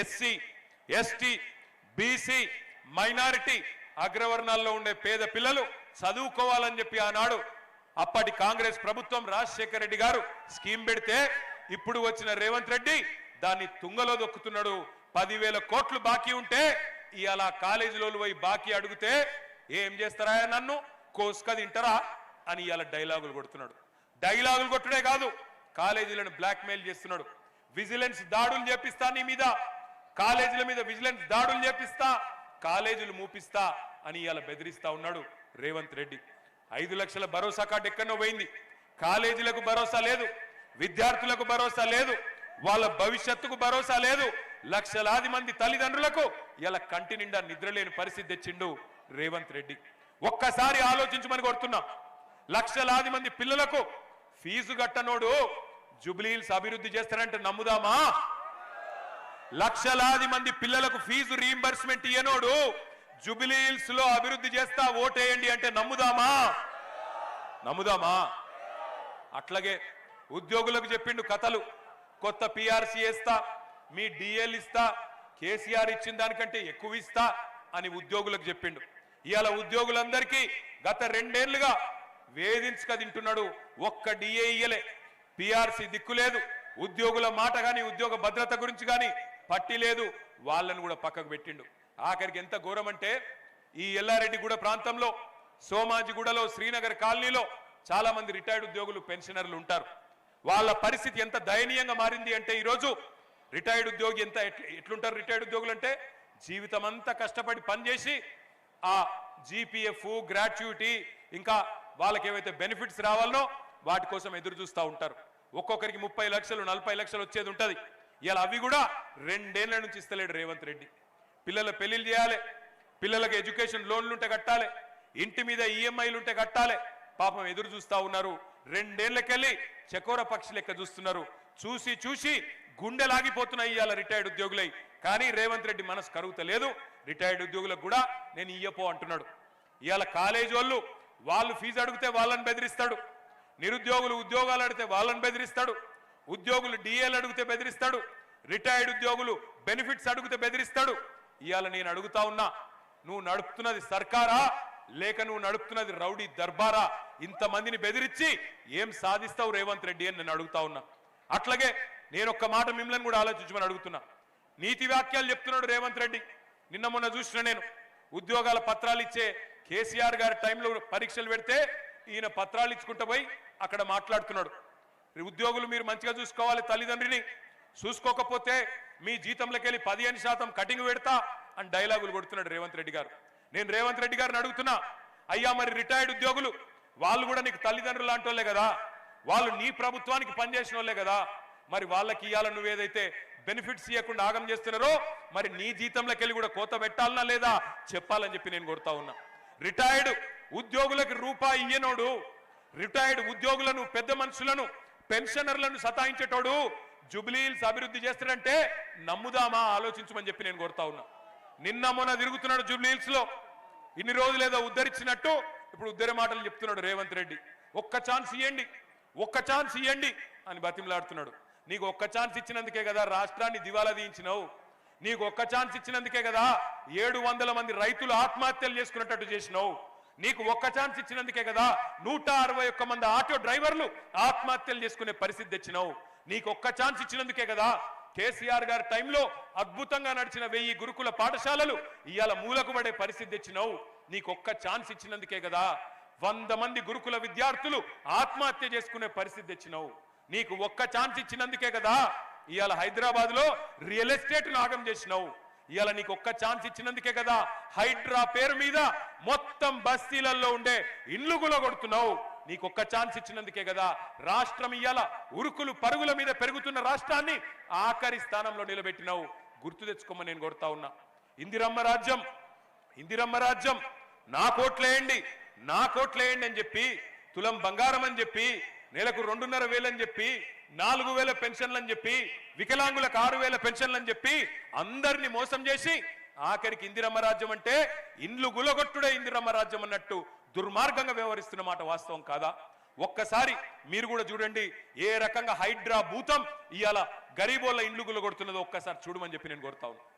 SC ST BC minority అగ్రవర్ణాల్లో ఉండే పేద పిల్లలు చదువుకోవాలని చెప్పి ఆనాడు అప్పటి కాంగ్రెస్ ప్రభుత్వం రాజశేఖర రెడ్డి గారు స్కీమ్ పెడితే ఇప్పుడు వచ్చిన రేవంత్ రెడ్డి దాన్ని తుంగలో దొక్కుతున్నాడు. 10,000 కోట్లు బాకీ ఉంటే ఇవాళ కాలేజీలో పోయి బాకీ అడిగితే ఏం చేస్తారా నన్ను కోసుక తింటారా అని ఇవాళ డైలాగులు కొడుతున్నాడు. డైలాగులు కొట్టుడే కాదు, కాలేజీలను బ్లాక్ మెయిల్ చేస్తున్నాడు. విజిలెన్స్ దాడులు చేపిస్తా నీ మీద, కాలేజీల మీద విజిలెన్స్ దాడులు చేపిస్తా, కాలేజీలు మూపిస్తా అని ఇవాళ బెదిరిస్తా ఉన్నాడు రేవంత్ రెడ్డి. 5 లక్షల భరోసా కార్డు ఎక్కడో పోయింది. కాలేజీలకు భరోసా లేదు, విద్యార్థులకు భరోసా లేదు, వాళ్ళ భవిష్యత్తుకు భరోసా లేదు. లక్షలాది మంది తల్లిదండ్రులకు ఇలా కంటి నిండా నిద్రలేని పరిస్థితి తెచ్చిండు రేవంత్ రెడ్డి. ఒక్కసారి ఆలోచించమని కోరుతున్నా. లక్షలాది మంది పిల్లలకు ఫీజు కట్టనోడు జూబ్లీహిల్స్ అభివృద్ధి చేస్తారంటే నమ్ముదామా? లక్షలాది మంది పిల్లలకు ఫీజు రీయింబర్స్మెంట్ ఇయ్యనోడు జూబ్లీహిల్స్ లో అభివృద్ధి చేస్తా ఓటేయండి అంటే నమ్ముదామా? నమ్ముదామా? అట్లాగే ఉద్యోగులకు చెప్పిండు కథలు. కొత్త పిఆర్సీ ఇస్తా, మీ డిఎల్ ఇస్తా, కేసీఆర్ ఇచ్చిన దానికంటే ఎక్కువ ఇస్తా అని ఉద్యోగులకు చెప్పిండు. ఇవాళ ఉద్యోగులందరికీ గత 2 ఏళ్లుగా వేధించక తింటున్నాడు. ఒక్క డిఏ ఇయ్యలే, పిఆర్సీ దిక్కు లేదు, ఉద్యోగుల మాట గాని ఉద్యోగ భద్రత గురించి గాని పట్టి లేదు. వాళ్ళను కూడా పక్కకు పెట్టిండు. ఆఖరికి ఎంత ఘోరం అంటే ఈ ఎల్లారెడ్డిగూడ ప్రాంతంలో, సోమాజిగూడలో, శ్రీనగర్ కాలనీలో చాలా మంది రిటైర్డ్ ఉద్యోగులు పెన్షనర్లు ఉంటారు. వాళ్ళ పరిస్థితి ఎంత దయనీయంగా మారింది అంటే ఈరోజు రిటైర్డ్ ఉద్యోగి ఎట్లుంటారు? రిటైర్డ్ ఉద్యోగులు అంటే జీవితం అంతా కష్టపడి పనిచేసి ఆ జీపీఎఫ్, గ్రాట్యుటీ, ఇంకా వాళ్ళకి ఏవైతే బెనిఫిట్స్ రావాలనో వాటి కోసం ఎదురు చూస్తూ ఉంటారు. ఒక్కొక్కరికి 30 లక్షలు 40 లక్షలు వచ్చేది ఉంటుంది. ఇలా అవి కూడా 2 ఏళ్ల నుంచి ఇస్తలేడు రేవంత్ రెడ్డి. పిల్లల పెళ్లిళ్ళు చేయాలి, పిల్లలకు ఎడ్యుకేషన్ లోన్లు ఉంటే కట్టాలి, ఇంటి మీద ఈఎంఐలు ఉంటే కట్టాలి. పాపం ఎదురు చూస్తూ ఉన్నారు. 2 ఏళ్లకెళ్ళి చకోర పక్షి లెక్క చూస్తున్నారు. చూసి చూసి గుండెలాగిపోతున్నాయి ఇవాళ రిటైర్డ్ ఉద్యోగులై. కానీ రేవంత్ రెడ్డి మనసు కరుగుతలేదు. రిటైర్డ్ ఉద్యోగులకు కూడా నేను ఇయ్యపో అంటున్నాడు. ఇవాళ కాలేజ్ వాళ్ళు ఫీజు అడిగితే వాళ్ళని బెదిరిస్తాడు, నిరుద్యోగులు ఉద్యోగాలు అడిగితే వాళ్ళని బెదిరిస్తాడు, ఉద్యోగులు డిఏలు అడిగితే బెదిరిస్తాడు, రిటైర్డ్ ఉద్యోగులు బెనిఫిట్స్ అడిగితే బెదిరిస్తాడు. ఇవాళ నేను అడుగుతా ఉన్నా, నువ్వు నడుపుతున్నది సర్కారా లేక నువ్వు నడుపుతున్నది రౌడీ దర్బారా? ఇంతమందిని బెదిరించి ఏం సాధిస్తావు రేవంత్ రెడ్డి అని నేను అడుగుతా ఉన్నా. అట్లాగే నేను ఒక్క మాట మిమ్మల్ని కూడా ఆలోచించమని అడుగుతున్నా. నీతి వాక్యాలు చెప్తున్నాడు రేవంత్ రెడ్డి. నిన్న మొన్న చూసిన నేను ఉద్యోగాల పత్రాలు ఇచ్చే కేసీఆర్ గారి టైంలో పరీక్షలు పెడితే ఈయన పత్రాలు ఇచ్చుకుంటూ పోయి అక్కడ మాట్లాడుతున్నాడు. ఉద్యోగులు మీరు మంచిగా చూసుకోవాలి, తల్లిదండ్రిని చూసుకోకపోతే మీ జీతంలోకి వెళ్ళి 15% కటింగ్ పెడతా అని డైలాగులు కొడుతున్నాడు రేవంత్ రెడ్డి గారు. నేను రేవంత్ రెడ్డి గారిని అడుగుతున్నా, అయ్యా మరి రిటైర్డ్ ఉద్యోగులు వాళ్ళు కూడా నీకు తల్లిదండ్రులు లాంటి వాళ్ళే కదా, వాళ్ళు నీ ప్రభుత్వానికి పనిచేసిన వాళ్ళే కదా, మరి వాళ్ళకి ఇవ్వాల నువ్వేదైతే బెనిఫిట్స్ ఇవ్వకుండా ఆగం చేస్తున్నారో మరి నీ జీతంలోకి వెళ్ళి కూడా కోత పెట్టాలనా లేదా చెప్పాలని చెప్పి నేను కోరుతా ఉన్నా. రిటైర్డ్ ఉద్యోగులకు రూపాయి ఇయ్యనోడు, రిటైర్డ్ ఉద్యోగులను, పెద్ద మనుషులను, పెన్షనర్లను సతాయించేటోడు జూబ్లీహిల్స్ అభివృద్ధి చేస్తాడంటే నమ్ముదామా? ఆలోచించమని చెప్పి నేను కోరుతా ఉన్నా. నిన్న మొన్న తిరుగుతున్నాడు జూబ్లీహిల్స్ లో, ఇన్ని రోజులు ఏదో ఉద్ధరించినట్టు ఇప్పుడు ఉద్ధరి మాటలు చెప్తున్నాడు రేవంత్ రెడ్డి. ఒక్క ఛాన్స్ ఇవ్వండి, ఒక్క ఛాన్స్ ఇవ్వండి అని బతిమలాడుతున్నాడు. నీకు ఒక్క ఛాన్స్ ఇచ్చినందుకే కదా రాష్ట్రాన్ని దివాలా తీయించినావు. నీకు ఒక్క ఛాన్స్ ఇచ్చినందుకే కదా 700 మంది రైతులు ఆత్మహత్యలు చేసుకున్నట్టు చేసినావు. నీకు ఒక్క ఛాన్స్ ఇచ్చినందుకే కదా 161 మంది ఆటో డ్రైవర్లు ఆత్మహత్యలు చేసుకునే పరిస్థితి తెచ్చినావు. నీకు ఒక్క ఛాన్స్ ఇచ్చినందుకే కదా కేసీఆర్ గారి టైంలో అద్భుతంగా నడిచిన 1000 గురుకుల పాఠశాలలు ఇవాళ మూలకు పడే పరిస్థితి తెచ్చినావు. నీకు ఒక్క ఛాన్స్ ఇచ్చినందుకే కదా 100 మంది గురుకుల విద్యార్థులు ఆత్మహత్య చేసుకునే పరిస్థితి తెచ్చినావు. నీకు ఒక్క ఛాన్స్ ఇచ్చినందుకే కదా ఇవాళ హైదరాబాద్ లో రియల్ ఎస్టేట్ నాగం చేసినావు. ఇవాళ నీకు ఒక్క ఛాన్స్ ఇచ్చినందుకే కదా హైడ్రా పేరు మీద మొత్తం బస్తీలలో ఉండే ఇల్లు గులగొడుతున్నావు. నీకు ఒక్క ఛాన్స్ ఇచ్చినందుకే కదా రాష్ట్రం ఇవాళ ఉరుకులు పరుగుల మీద పెరుగుతున్న రాష్ట్రాన్ని ఆఖరి స్థానంలో నిలబెట్టినావు. గుర్తు తెచ్చుకోమని నేను కోరుతా ఉన్నా. ఇందిరమ్మ రాజ్యం, ఇందిరమ్మ రాజ్యం, నా కోట్లేయండి, నా కోట్లేయండి అని చెప్పి, తులం బంగారం అని చెప్పి, నెలకు 2,500 అని చెప్పి, 4,000 పెన్షన్లు అని చెప్పి, వికలాంగులకు 6,000 పెన్షన్లు అని చెప్పి అందరినీ మోసం చేసి ఆఖరికి ఇందిరమ్మ రాజ్యం అంటే ఇండ్లు గులగొట్టుడే ఇందిరమ్మ రాజ్యం అన్నట్టు దుర్మార్గంగా వ్యవహరిస్తున్న మాట వాస్తవం కాదా? ఒక్కసారి మీరు కూడా చూడండి ఏ రకంగా హైడ్రా భూతం ఇవాళ గరీబోళ్ళ ఇండ్లు కొడుతున్నదో ఒక్కసారి చూడమని చెప్పి నేను కోరుతా ఉన్నాను.